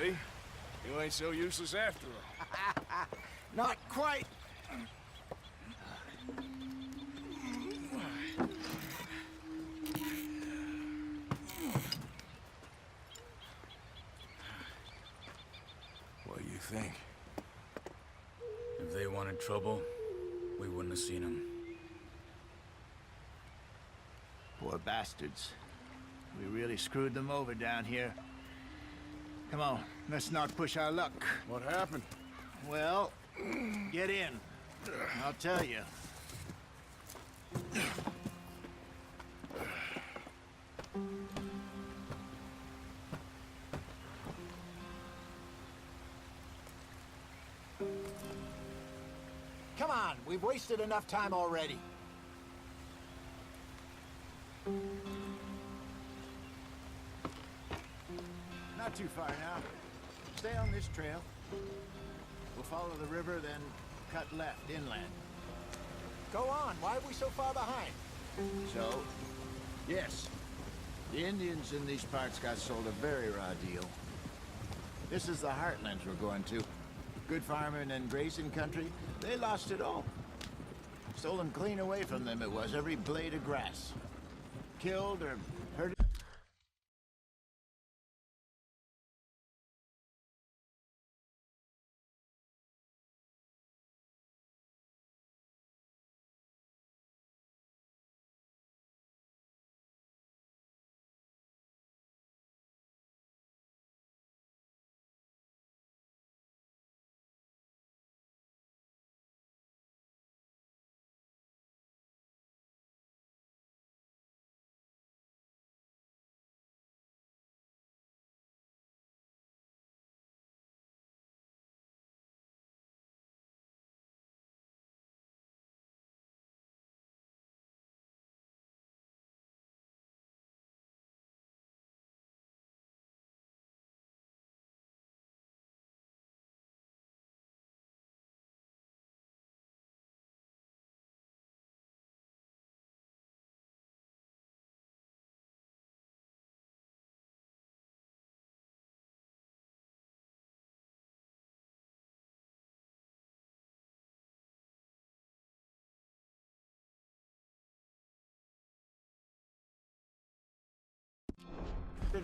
See? You ain't so useless after all. Not quite. What do you think? If they wanted trouble, we wouldn't have seen them. Poor bastards. We really screwed them over down here. Come on, let's not push our luck. What happened? Well, get in. I'll tell you. Come on, we've wasted enough time already. Not too far now. Stay on this trail. We'll follow the river, then cut left inland. Go on. Why are we so far behind? So, yes. The Indians in these parts got sold a very raw deal. This is the heartlands we're going to. Good farming and grazing country, they lost it all. Stolen clean away from them it was, every blade of grass. Killed or hurt.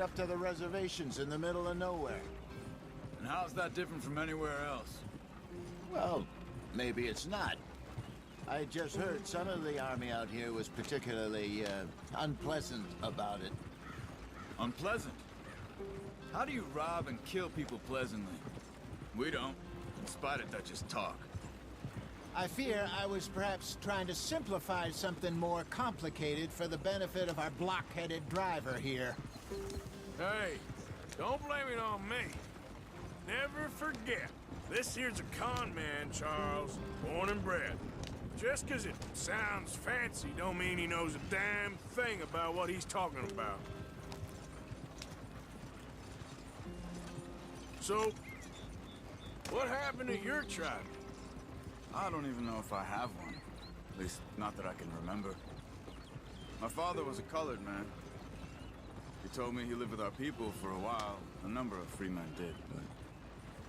Up to the reservations in the middle of nowhere. And how's that different from anywhere else? Well, maybe it's not. I just heard some of the army out here was particularly unpleasant about it. Unpleasant? How do you rob and kill people pleasantly? We don't, in spite of Dutch's talk. I fear I was perhaps trying to simplify something more complicated for the benefit of our block-headed driver here. Hey, don't blame it on me. Never forget, this here's a con man, Charles, born and bred. Just 'cause it sounds fancy don't mean he knows a damn thing about what he's talking about. So, what happened to your tribe? I don't even know if I have one. At least, not that I can remember. My father was a colored man. He told me he lived with our people for a while. A number of free men did, but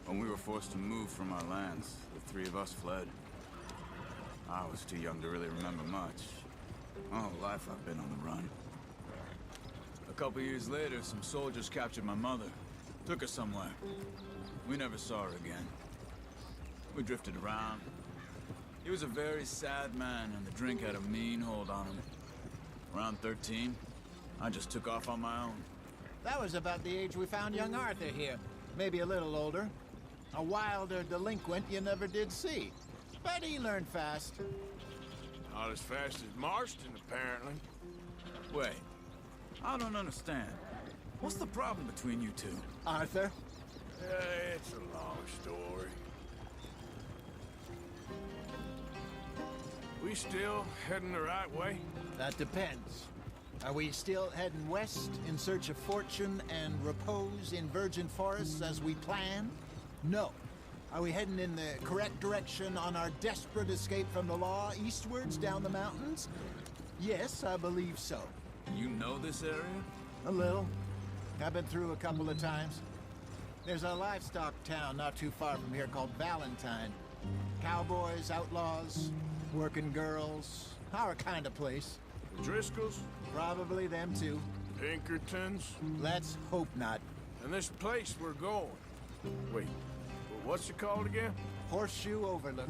when we were forced to move from our lands, the three of us fled. I was too young to really remember much. My whole life I've been on the run. A couple years later, some soldiers captured my mother. Took her somewhere. We never saw her again. We drifted around. He was a very sad man, and the drink had a mean hold on him. Around 13, I just took off on my own. That was about the age we found young Arthur here. Maybe a little older. A wilder delinquent you never did see. But he learned fast. Not as fast as Marston, apparently. Wait, I don't understand. What's the problem between you two? Arthur? It's a long story. We still heading the right way? That depends. Are we still heading west in search of fortune and repose in virgin forests as we planned? No. Are we heading in the correct direction on our desperate escape from the law eastwards down the mountains? Yes, I believe so. You know this area? A little. I've been through a couple of times. There's a livestock town not too far from here called Valentine. Cowboys, outlaws, working girls, our kind of place. The Driscolls? Probably them too. Pinkertons? Let's hope not. And this place we're going. Wait, what's it called again? Horseshoe Overlook.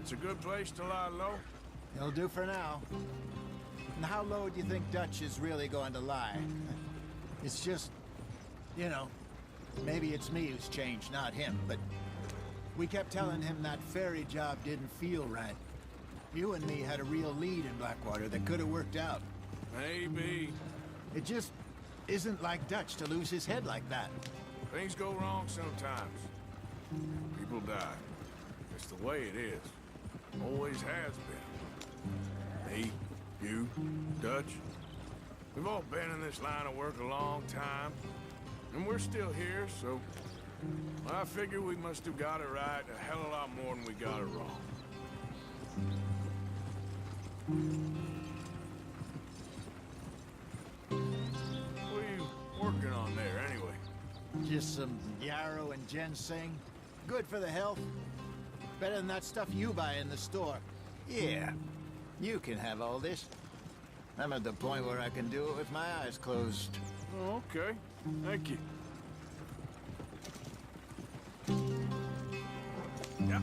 It's a good place to lie low? It'll do for now. And how low do you think Dutch is really going to lie? It's just, you know, maybe it's me who's changed, not him, but we kept telling him that ferry job didn't feel right. You and me had a real lead in Blackwater that could have worked out. Maybe. It just isn't like Dutch to lose his head like that. Things go wrong sometimes. People die. It's the way it is. Always has been. Me, you, Dutch. We've all been in this line of work a long time. And we're still here, so... I figure we must have got it right a hell of a lot more than we got it wrong. What are you working on there, anyway? Just some yarrow and ginseng. Good for the health. Better than that stuff you buy in the store. Yeah, you can have all this. I'm at the point where I can do it with my eyes closed. Oh, okay. Thank you. Yep.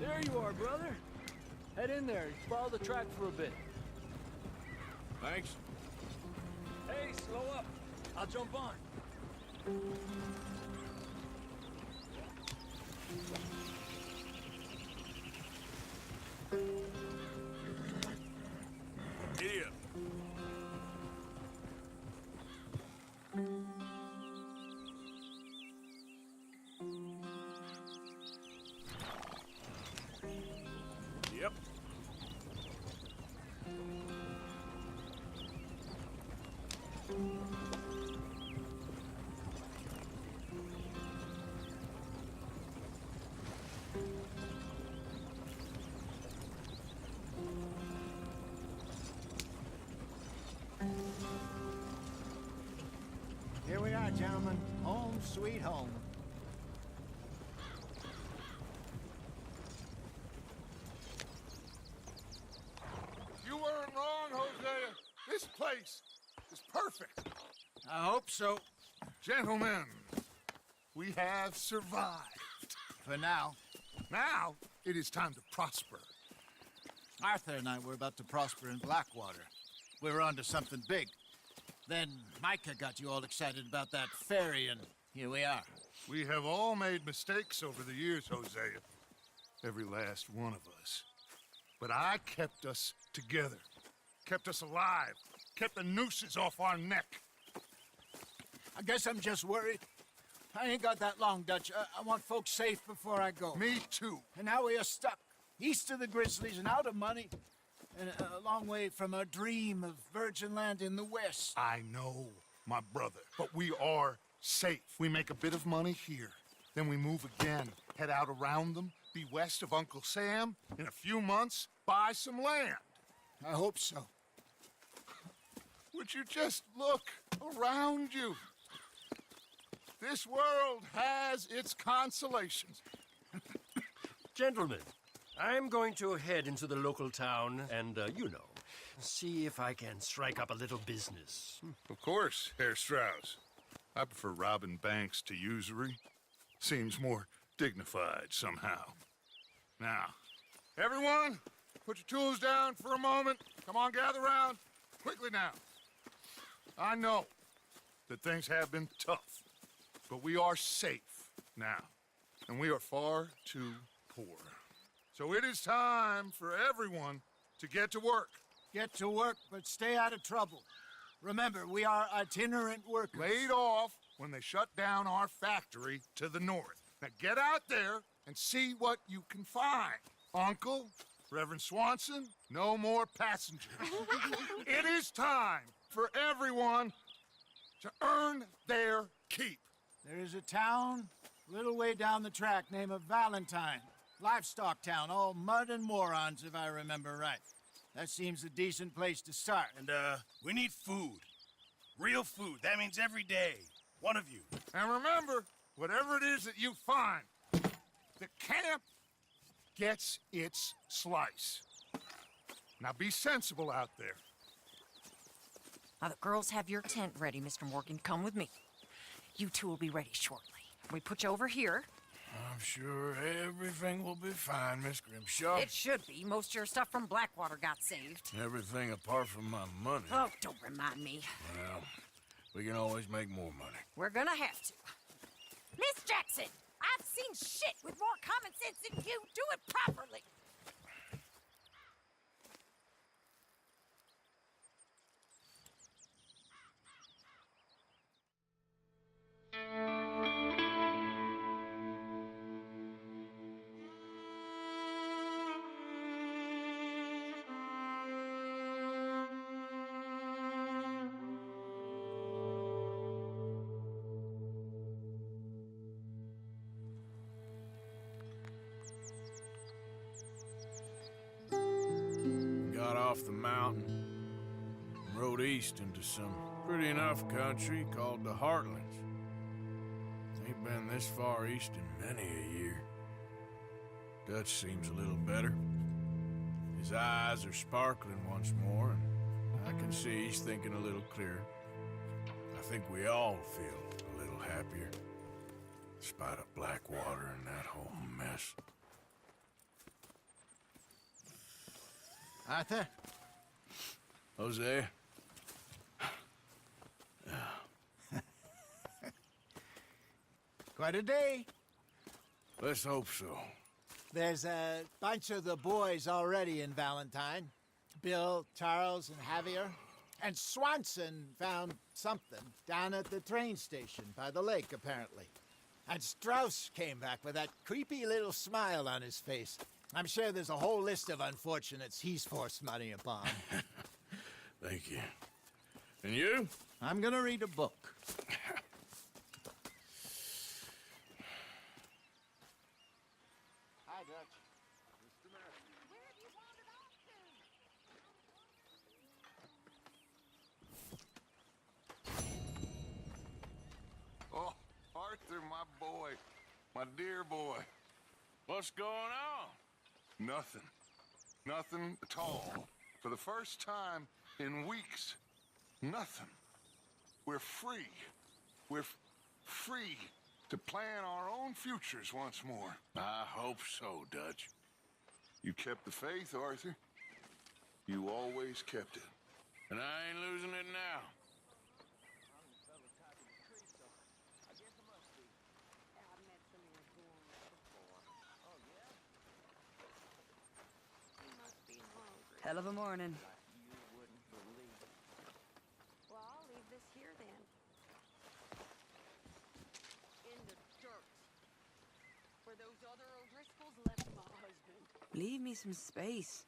There you are, brother. Head in there. Follow the track for a bit. Thanks. Hey, slow up. I'll jump on. Giddy up. Yep. Here we are, gentlemen. Home sweet home. You weren't wrong, Hosea. This place is perfect. I hope so. Gentlemen, we have survived. For now. Now, it is time to prosper. Arthur and I were about to prosper in Blackwater. We were onto something big. Then Micah got you all excited about that ferry, and here we are. We have all made mistakes over the years, Hosea. Every last one of us. But I kept us together. Kept us alive. Kept the nooses off our neck. I guess I'm just worried. I ain't got that long, Dutch. I want folks safe before I go. Me too. And now we are stuck, east of the Grizzlies and out of money, and a long way from our dream of virgin land in the west. I know, my brother. But we are safe. We make a bit of money here. Then we move again, head out around them, be west of Uncle Sam. In a few months, buy some land. I hope so. Would you just look around you? This world has its consolations. Gentlemen, I'm going to head into the local town and, see if I can strike up a little business. Of course, Herr Strauss. I prefer robbing banks to usury. Seems more dignified somehow. Now, everyone, put your tools down for a moment. Come on, gather round. Quickly now. I know that things have been tough, but we are safe now. and we are far too poor. So it is time for everyone to get to work. Get to work, but stay out of trouble. Remember, we are itinerant workers. Laid off when they shut down our factory to the north. Now get out there and see what you can find. Uncle, Reverend Swanson, no more passengers. It is time for everyone to earn their keep. There is a town a little way down the track named Valentine. Livestock town, all mud and morons, if I remember right. That seems a decent place to start. And, we need food. Real food. That means every day. One of you. And remember, whatever it is that you find, the camp gets its slice. Now be sensible out there. Now, the girls have your tent ready, Mr. Morgan. Come with me. You two will be ready shortly. We put you over here. I'm sure everything will be fine, Miss Grimshaw. It should be. Most of your stuff from Blackwater got saved. Everything apart from my money. Oh, don't remind me. Well, we can always make more money. We're gonna have to. Miss Jackson, I've seen shit with more common sense than you. Do it properly. Got off the mountain and rode east into some pretty enough country called the Heartlands. Ain't been this far east in many a year. Dutch seems a little better. His eyes are sparkling once more, and I can see he's thinking a little clearer. I think we all feel a little happier, in spite of Blackwater and that whole mess. Arthur? Jose? Quite a day. Let's hope so. There's a bunch of the boys already in Valentine. Bill, Charles, and Javier. And Swanson found something down at the train station by the lake, apparently. And Strauss came back with that creepy little smile on his face. I'm sure there's a whole list of unfortunates he's forced money upon. Thank you. And you? I'm gonna read a book. Hi, Dutch. Where have you wandered off to? Oh, Arthur, my boy. My dear boy. What's going on? Nothing. Nothing at all. For the first time in weeks, nothing. We're free. We're free to plan our own futures once more. I hope so, Dutch. You kept the faith, Arthur. You always kept it. And I ain't losing it now. Hell of a morning. Well, I'll leave this here then. In the dirt. Where those other O'Driscolls left my husband. Leave me some space.